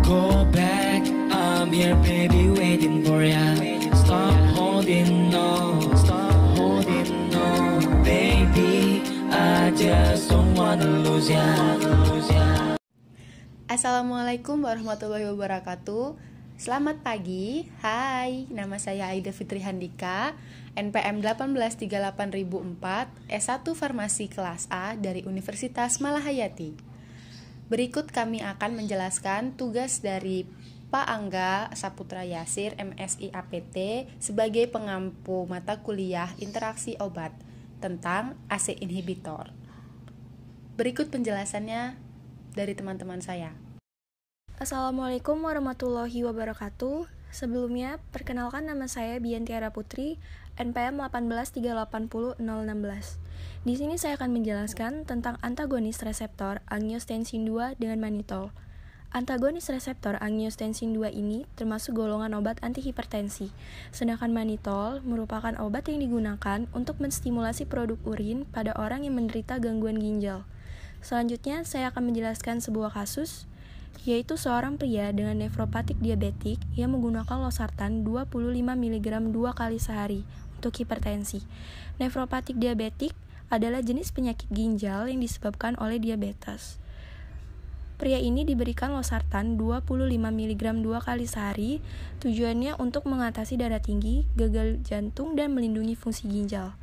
Go back, I'm here baby waiting for ya. Stop holding on, baby, I just don't wanna lose ya. Assalamualaikum warahmatullahi wabarakatuh. Selamat pagi. Hai, nama saya Aida Fitri Handika, NPM 1838004, S1 Farmasi kelas A dari Universitas Malahayati. Berikut kami akan menjelaskan tugas dari Pak Angga Saputra Yasir, MSI APT, sebagai pengampu mata kuliah interaksi obat tentang ACE inhibitor. Berikut penjelasannya dari teman-teman saya. Assalamualaikum warahmatullahi wabarakatuh. Sebelumnya, perkenalkan nama saya Biantiara Putri, NPM 1838016. Di sini saya akan menjelaskan tentang antagonis reseptor angiotensin 2 dengan mannitol. Antagonis reseptor angiotensin 2 ini termasuk golongan obat antihipertensi, sedangkan mannitol merupakan obat yang digunakan untuk menstimulasi produk urin pada orang yang menderita gangguan ginjal. Selanjutnya, saya akan menjelaskan sebuah kasus, yaitu seorang pria dengan nefropatik diabetik yang menggunakan losartan 25 mg 2 kali sehari untuk hipertensi. Nefropatik diabetik adalah jenis penyakit ginjal yang disebabkan oleh diabetes. Pria ini diberikan losartan 25 mg 2 kali sehari, tujuannya untuk mengatasi darah tinggi, gagal jantung, dan melindungi fungsi ginjal.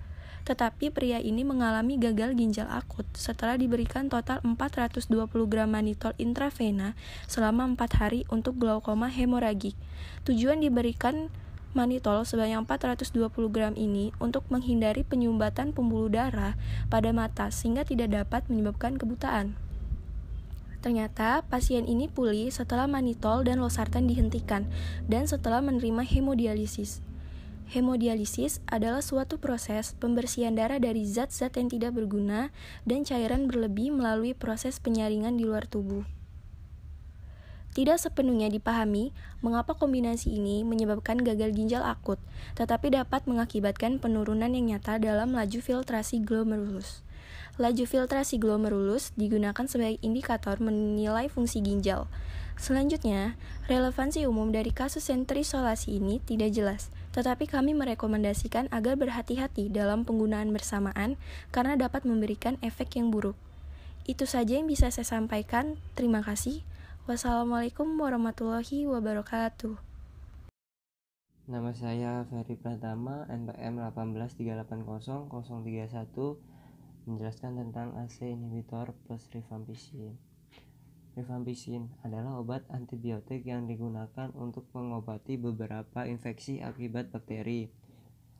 Tetapi pria ini mengalami gagal ginjal akut setelah diberikan total 420 gram mannitol intravena selama 4 hari untuk glaukoma hemoragik. Tujuan diberikan mannitol sebanyak 420 gram ini untuk menghindari penyumbatan pembuluh darah pada mata sehingga tidak dapat menyebabkan kebutaan. Ternyata pasien ini pulih setelah mannitol dan losartan dihentikan dan setelah menerima hemodialisis. Hemodialisis adalah suatu proses pembersihan darah dari zat-zat yang tidak berguna dan cairan berlebih melalui proses penyaringan di luar tubuh. Tidak sepenuhnya dipahami mengapa kombinasi ini menyebabkan gagal ginjal akut, tetapi dapat mengakibatkan penurunan yang nyata dalam laju filtrasi glomerulus. Laju filtrasi glomerulus digunakan sebagai indikator menilai fungsi ginjal. Selanjutnya, relevansi umum dari kasus yang terisolasi ini tidak jelas, tetapi kami merekomendasikan agar berhati-hati dalam penggunaan bersamaan karena dapat memberikan efek yang buruk. Itu saja yang bisa saya sampaikan. Terima kasih. Wassalamualaikum warahmatullahi wabarakatuh. Nama saya Ferry Pratama, NPM 183800031, menjelaskan tentang ACE inhibitor plus rifampicin. Rifampicin adalah obat antibiotik yang digunakan untuk mengobati beberapa infeksi akibat bakteri.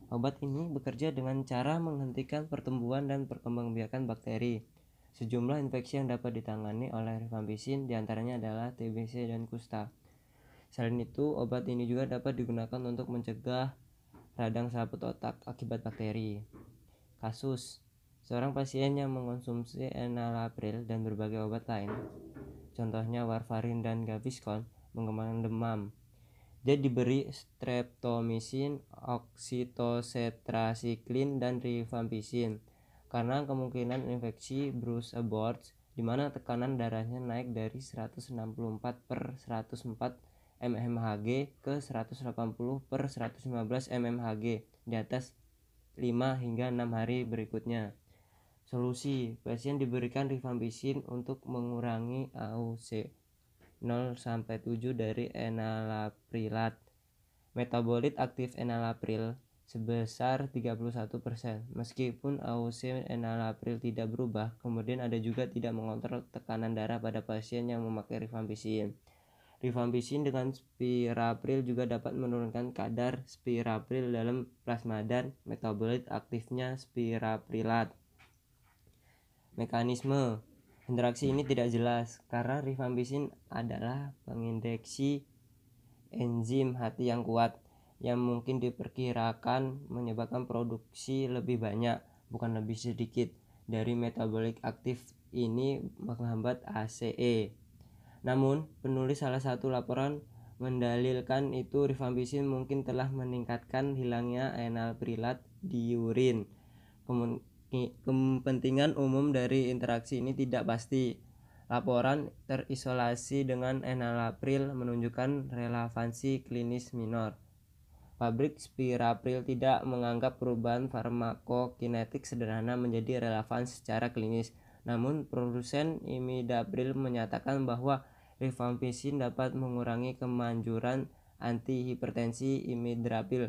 Obat ini bekerja dengan cara menghentikan pertumbuhan dan perkembangbiakan bakteri. Sejumlah infeksi yang dapat ditangani oleh rifampicin diantaranya adalah TBC dan kusta. Selain itu, obat ini juga dapat digunakan untuk mencegah radang selaput otak akibat bakteri. Kasus: seorang pasien yang mengonsumsi enalapril dan berbagai obat lain, contohnya warfarin dan gaviscon, mengembangkan demam. Dia diberi streptomycin, oksitocetracycline, dan rifampicin karena kemungkinan infeksi Bruce Aborts, di mana tekanan darahnya naik dari 164/104 mmHg ke 180/115 mmHg di atas 5 hingga 6 hari berikutnya. Solusi: pasien diberikan rifampicin untuk mengurangi AUC 0-7 dari enalaprilat. Metabolit aktif enalapril sebesar 31%. Meskipun AUC enalapril tidak berubah, kemudian ada juga tidak mengontrol tekanan darah pada pasien yang memakai rifampicin. Rifampicin dengan spirapril juga dapat menurunkan kadar spirapril dalam plasma dan metabolit aktifnya spiraprilat. Mekanisme interaksi ini tidak jelas karena rifampicin adalah pengindeksi enzim hati yang kuat yang mungkin diperkirakan menyebabkan produksi lebih banyak, bukan lebih sedikit, dari metabolik aktif ini menghambat ACE. Namun, penulis salah satu laporan mendalilkan itu rifampicin mungkin telah meningkatkan hilangnya enalaprilat di urin. Kepentingan umum dari interaksi ini tidak pasti. Laporan terisolasi dengan enalapril menunjukkan relevansi klinis minor. Pabrik Spirapril tidak menganggap perubahan farmakokinetik sederhana menjadi relevan secara klinis. Namun, produsen imidapril menyatakan bahwa rifampicin dapat mengurangi kemanjuran antihipertensi imidapril,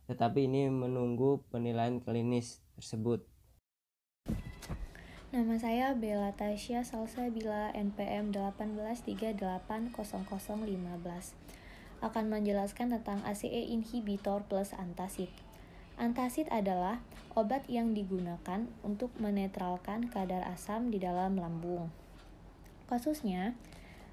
tetapi ini menunggu penilaian klinis tersebut. Nama saya Bella Tasya Salsabila, NPM 18380015. Akan menjelaskan tentang ACE inhibitor plus antacid. Antacid adalah obat yang digunakan untuk menetralkan kadar asam di dalam lambung. Kasusnya,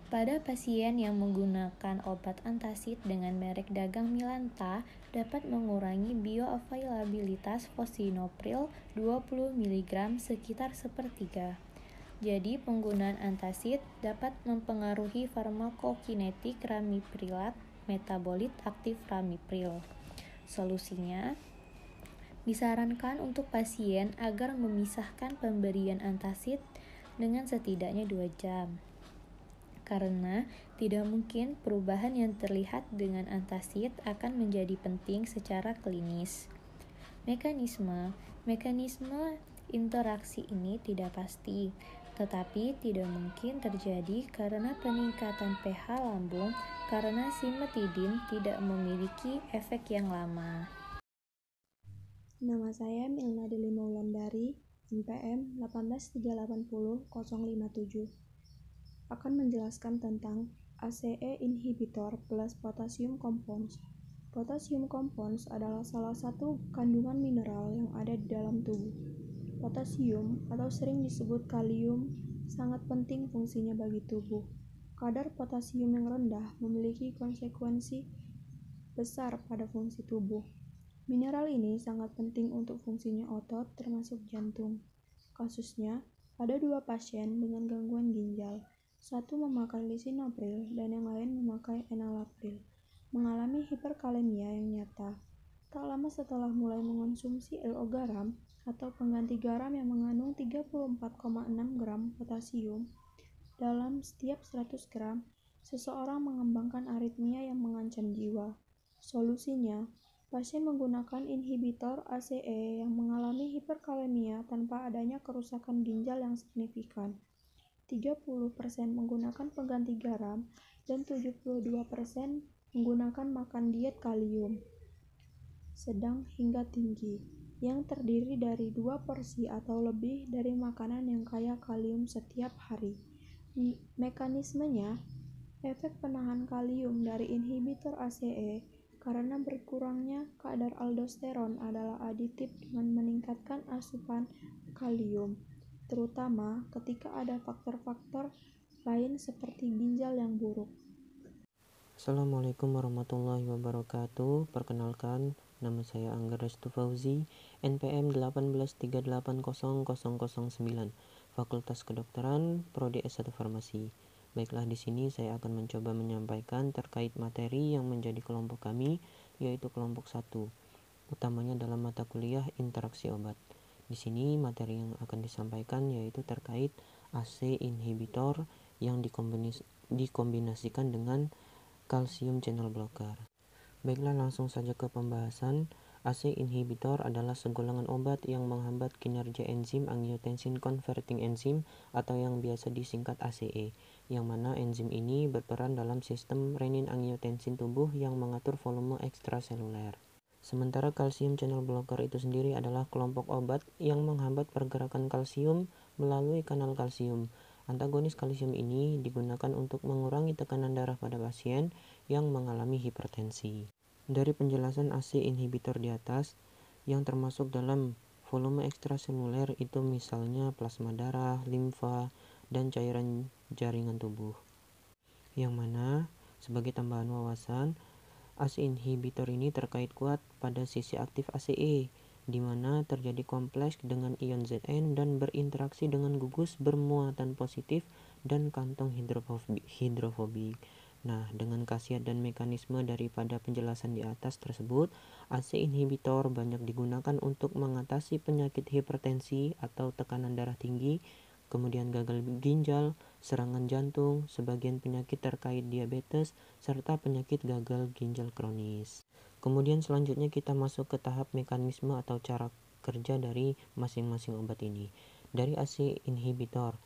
pada pasien yang menggunakan obat antacid dengan merek dagang Milanta dapat mengurangi bioavailabilitas fosinopril 20 mg sekitar sepertiga. Jadi penggunaan antacid dapat mempengaruhi farmakokinetik ramiprilat metabolit aktif ramipril. Solusinya, disarankan untuk pasien agar memisahkan pemberian antacid dengan setidaknya 2 jam. Karena tidak mungkin perubahan yang terlihat dengan antacid akan menjadi penting secara klinis. Mekanisme interaksi ini tidak pasti, tetapi tidak mungkin terjadi karena peningkatan pH lambung karena simetidin tidak memiliki efek yang lama. Nama saya Milna Delima Wulandari, NPM 1838057. Akan menjelaskan tentang ACE inhibitor plus potassium compounds. Potassium compounds adalah salah satu kandungan mineral yang ada di dalam tubuh. Potasium atau sering disebut kalium sangat penting fungsinya bagi tubuh. Kadar potasium yang rendah memiliki konsekuensi besar pada fungsi tubuh. Mineral ini sangat penting untuk fungsinya otot termasuk jantung. Kasusnya, ada 2 pasien dengan gangguan ginjal. Satu memakai lisinopril dan yang lain memakai enalapril, mengalami hiperkalemia yang nyata. Tak lama setelah mulai mengonsumsi LO garam atau pengganti garam yang mengandung 34,6 gram potasium dalam setiap 100 gram, seseorang mengembangkan aritmia yang mengancam jiwa. Solusinya, pasien menggunakan inhibitor ACE yang mengalami hiperkalemia tanpa adanya kerusakan ginjal yang signifikan. 30% menggunakan pengganti garam dan 72% menggunakan makan diet kalium sedang hingga tinggi yang terdiri dari 2 porsi atau lebih dari makanan yang kaya kalium setiap hari. Mekanismenya, efek penahan kalium dari inhibitor ACE karena berkurangnya kadar aldosteron adalah aditif dengan meningkatkan asupan kalium, terutama ketika ada faktor-faktor lain seperti ginjal yang buruk. Assalamualaikum warahmatullahi wabarakatuh. Perkenalkan, nama saya Angga Restu Fauzi, NPM 183800009, Fakultas Kedokteran, Prodi S1 Farmasi. Baiklah, di sini saya akan mencoba menyampaikan terkait materi yang menjadi kelompok kami, yaitu kelompok 1, utamanya dalam mata kuliah interaksi obat. Di sini materi yang akan disampaikan yaitu terkait ACE inhibitor yang dikombinasikan dengan calcium channel blocker. Baiklah, langsung saja ke pembahasan. ACE inhibitor adalah segolongan obat yang menghambat kinerja enzim angiotensin converting enzyme atau yang biasa disingkat ACE, yang mana enzim ini berperan dalam sistem renin-angiotensin tubuh yang mengatur volume ekstraseluler. Sementara calcium channel blocker itu sendiri adalah kelompok obat yang menghambat pergerakan kalsium melalui kanal kalsium. Antagonis kalsium ini digunakan untuk mengurangi tekanan darah pada pasien yang mengalami hipertensi. Dari penjelasan ACE inhibitor di atas, yang termasuk dalam volume ekstraseluler itu misalnya plasma darah, limfa, dan cairan jaringan tubuh. Yang mana, sebagai tambahan wawasan, ACE inhibitor ini terkait kuat pada sisi aktif ACE, di mana terjadi kompleks dengan ion Zn dan berinteraksi dengan gugus bermuatan positif dan kantong hidrofobik. Nah, dengan khasiat dan mekanisme daripada penjelasan di atas tersebut, ACE inhibitor banyak digunakan untuk mengatasi penyakit hipertensi atau tekanan darah tinggi, kemudian gagal ginjal, serangan jantung, sebagian penyakit terkait diabetes, serta penyakit gagal ginjal kronis. Kemudian selanjutnya kita masuk ke tahap mekanisme atau cara kerja dari masing-masing obat ini. Dari ACE inhibitor,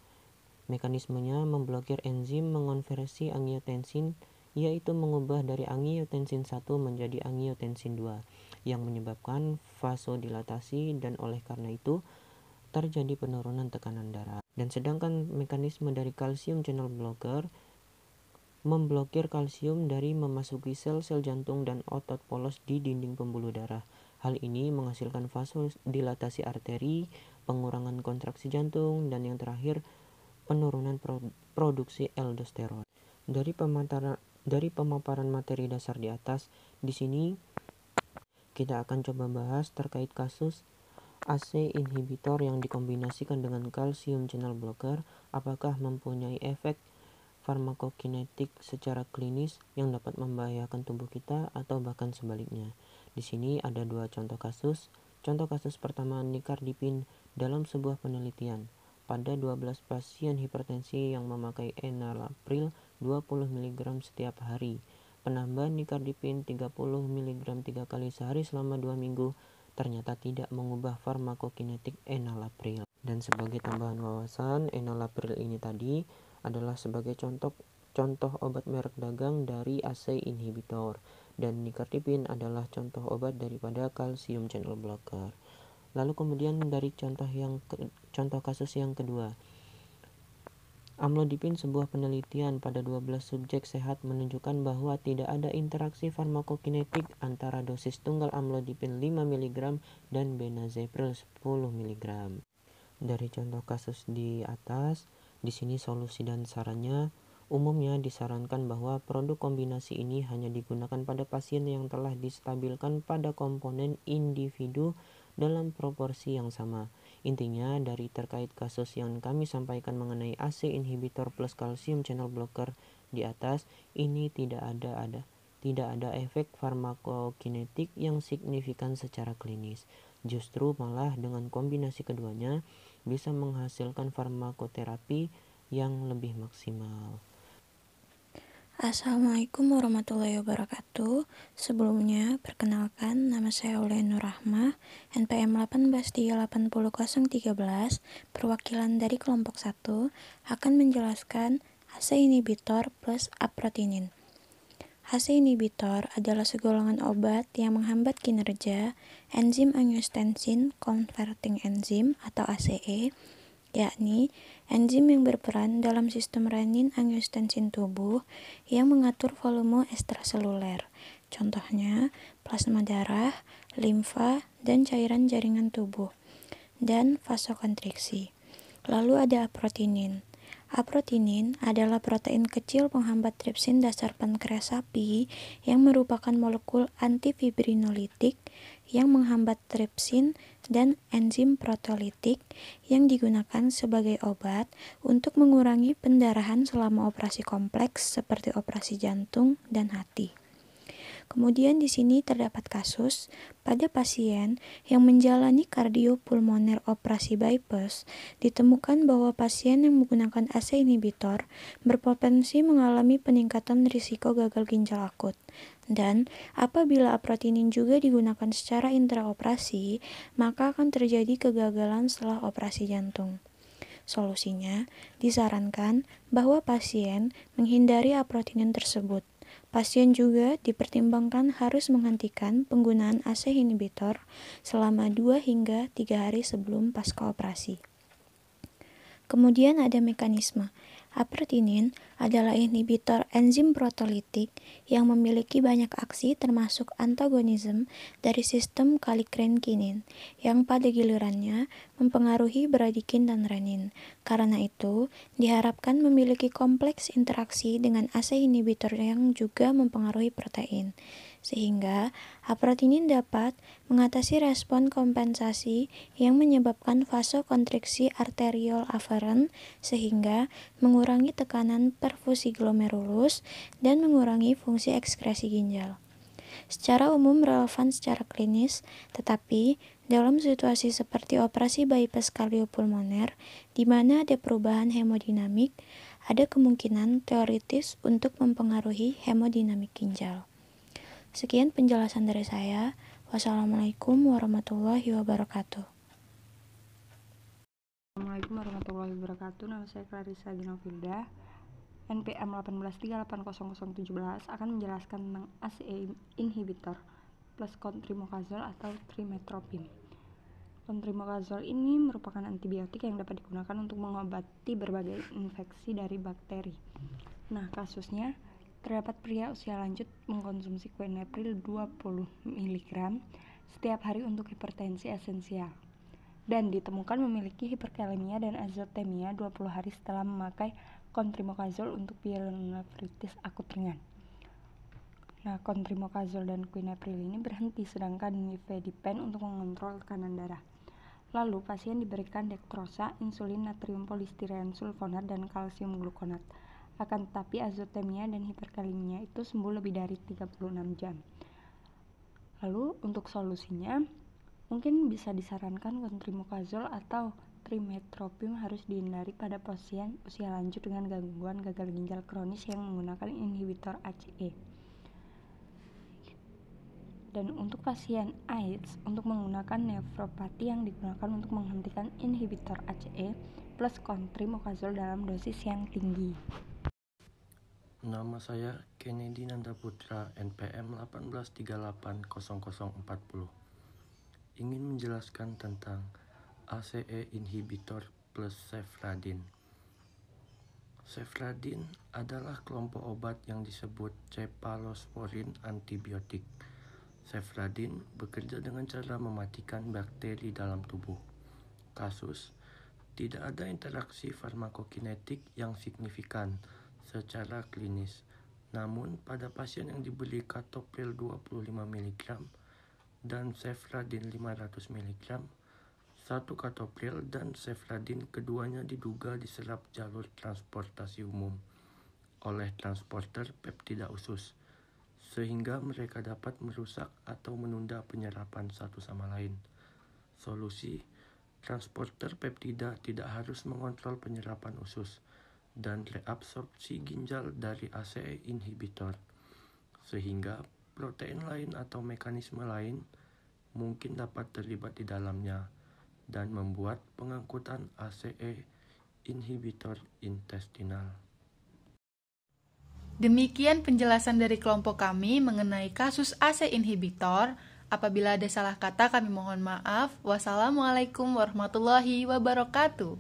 mekanismenya memblokir enzim mengonversi angiotensin, yaitu mengubah dari angiotensin 1 menjadi angiotensin 2, yang menyebabkan vasodilatasi dan oleh karena itu terjadi penurunan tekanan darah. Dan sedangkan mekanisme dari kalsium channel blocker memblokir kalsium dari memasuki sel-sel jantung dan otot polos di dinding pembuluh darah. Hal ini menghasilkan vasodilatasi arteri, pengurangan kontraksi jantung, dan yang terakhir penurunan produksi aldosteron. Dari pemaparan materi dasar di atas, di sini kita akan coba bahas terkait kasus ACE inhibitor yang dikombinasikan dengan kalsium channel blocker, apakah mempunyai efek farmakokinetik secara klinis yang dapat membahayakan tubuh kita atau bahkan sebaliknya. Di sini ada dua contoh kasus. Contoh kasus pertama, nicardipine dalam sebuah penelitian. Pada 12 pasien hipertensi yang memakai enalapril 20 mg setiap hari. Penambahan nicardipine 30 mg 3 kali sehari selama 2 minggu ternyata tidak mengubah farmakokinetik enalapril. Dan sebagai tambahan wawasan, enalapril ini tadi adalah sebagai contoh obat merek dagang dari ACE inhibitor, dan nicardipine adalah contoh obat daripada calcium channel blocker. Lalu kemudian dari contoh kasus yang kedua, amlodipine, sebuah penelitian pada 12 subjek sehat menunjukkan bahwa tidak ada interaksi farmakokinetik antara dosis tunggal amlodipine 5 mg dan benazepril 10 mg. Dari contoh kasus di atas, di sini solusi dan sarannya, umumnya disarankan bahwa produk kombinasi ini hanya digunakan pada pasien yang telah distabilkan pada komponen individu dalam proporsi yang sama. Intinya, dari terkait kasus yang kami sampaikan mengenai ACE inhibitor plus calcium channel blocker di atas, ini tidak ada efek farmakokinetik yang signifikan secara klinis. Justru malah dengan kombinasi keduanya bisa menghasilkan farmakoterapi yang lebih maksimal. Assalamualaikum warahmatullahi wabarakatuh. Sebelumnya, perkenalkan nama saya Aulia Nur Rahmah, NPM 1838013, perwakilan dari kelompok 1, akan menjelaskan ACE inhibitor plus aprotinin. ACE inhibitor adalah segolongan obat yang menghambat kinerja enzim angiotensin converting enzyme atau ACE, yakni enzim yang berperan dalam sistem renin-angiotensin tubuh yang mengatur volume ekstraseluler. Contohnya, plasma darah, limfa, dan cairan jaringan tubuh, dan vasokonstriksi. Lalu ada aprotinin. Aprotinin adalah protein kecil penghambat tripsin dasar pankreas sapi yang merupakan molekul antifibrinolitik yang menghambat tripsin dan enzim proteolitik yang digunakan sebagai obat untuk mengurangi pendarahan selama operasi kompleks seperti operasi jantung dan hati. Kemudian di sini terdapat kasus pada pasien yang menjalani kardiopulmoner operasi bypass, ditemukan bahwa pasien yang menggunakan ACE inhibitor berpotensi mengalami peningkatan risiko gagal ginjal akut. Dan apabila aprotinin juga digunakan secara intraoperasi, maka akan terjadi kegagalan setelah operasi jantung. Solusinya, disarankan bahwa pasien menghindari aprotinin tersebut. Pasien juga dipertimbangkan harus menghentikan penggunaan ACE inhibitor selama 2 hingga 3 hari sebelum pasca operasi. Kemudian ada mekanisme. Aprotinin adalah inhibitor enzim proteolitik yang memiliki banyak aksi termasuk antagonisme dari sistem kallikrein-kinin yang pada gilirannya mempengaruhi bradikin dan renin. Karena itu, diharapkan memiliki kompleks interaksi dengan ACE inhibitor yang juga mempengaruhi protein. Sehingga aprotinin dapat mengatasi respon kompensasi yang menyebabkan vasokonstriksi arteriol aferen sehingga mengurangi tekanan perfusi glomerulus dan mengurangi fungsi ekskresi ginjal. Secara umum relevan secara klinis, tetapi Dalam situasi seperti operasi bypass kardiopulmoner, di mana ada perubahan hemodinamik, ada kemungkinan teoritis untuk mempengaruhi hemodinamik ginjal. Sekian penjelasan dari saya. Wassalamualaikum warahmatullahi wabarakatuh. Assalamualaikum warahmatullahi wabarakatuh. Nama saya Clarissa Ginofilda, NPM 18380017 akan menjelaskan tentang ACE inhibitor plus contrimocazole atau trimethoprim. Contrimocazole ini merupakan antibiotik yang dapat digunakan untuk mengobati berbagai infeksi dari bakteri. Nah, kasusnya terdapat pria usia lanjut mengkonsumsi quinapril 20 mg setiap hari untuk hipertensi esensial dan ditemukan memiliki hiperkalemia dan azotemia 20 hari setelah memakai contrimocazole untuk pielonefritis akut ringan. Nah, contrimocazole dan quinapril ini berhenti, sedangkan nifedipine untuk mengontrol tekanan darah. Lalu pasien diberikan dektrosa, insulin, natrium polistiren sulfonat, dan kalsium glukonat. Akan tetapi azotemia dan hiperkalemia itu sembuh lebih dari 36 jam. Lalu untuk solusinya, mungkin bisa disarankan contrimocazole atau trimethoprim harus dihindari pada pasien usia lanjut dengan gangguan gagal ginjal kronis yang menggunakan inhibitor ACE. Dan untuk pasien AIDS, untuk menggunakan nefropati yang digunakan untuk menghentikan inhibitor ACE plus contrimocazole dalam dosis yang tinggi. Nama saya Kennedy Nanda Putra, NPM 18380040. Ingin menjelaskan tentang ACE inhibitor plus cefradin. Cefradin adalah kelompok obat yang disebut cephalosporin antibiotik. Cefradin bekerja dengan cara mematikan bakteri dalam tubuh. Kasus: tidak ada interaksi farmakokinetik yang signifikan secara klinis. Namun pada pasien yang diberi captopril 25 mg dan cefradin 500 mg, satu captopril dan cefradin keduanya diduga diserap jalur transportasi umum oleh transporter peptida usus, sehingga mereka dapat merusak atau menunda penyerapan satu sama lain. Solusi: transporter peptida tidak harus mengontrol penyerapan usus dan reabsorpsi ginjal dari ACE inhibitor, sehingga protein lain atau mekanisme lain mungkin dapat terlibat di dalamnya dan membuat pengangkutan ACE inhibitor intestinal. Demikian penjelasan dari kelompok kami mengenai kasus ACE inhibitor. Apabila ada salah kata, kami mohon maaf. Wassalamualaikum warahmatullahi wabarakatuh.